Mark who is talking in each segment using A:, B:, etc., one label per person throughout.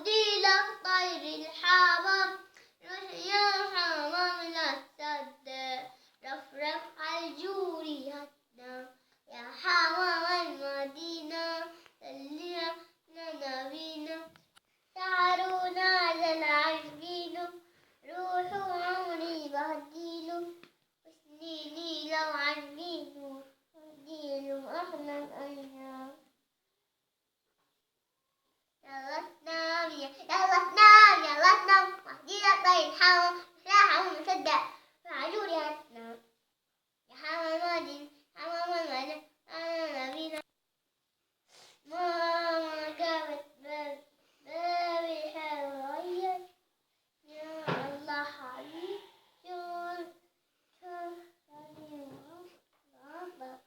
A: وهدي لك طير الحمام يا حمام لا تصدق رفرف على الجوري هتنام يا حمام المدينة اللي نبينا تعالوا نادى العاشقين روحوا عمري بهديله وسنيني لو عجبينه وديله أحلى الأيام. يلا تنام يلا تنام يلا تنام وهدي لك طير الحمام سلاحة ومصدق فعجوري هتنام يا حمام المدينة حمام المدينة أنا نبينا ماما جابت بابي حلو عيط يا الله حبيبي شوف ماما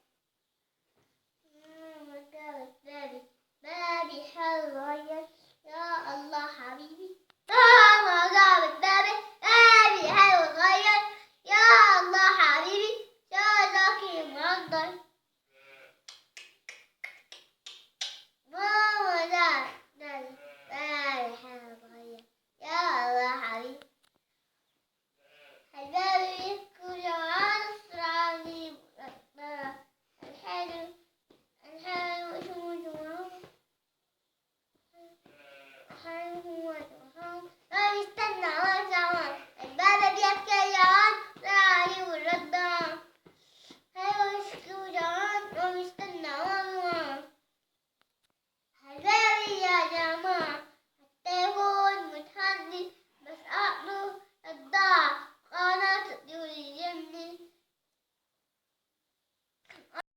A: جابت بابي حلو عيط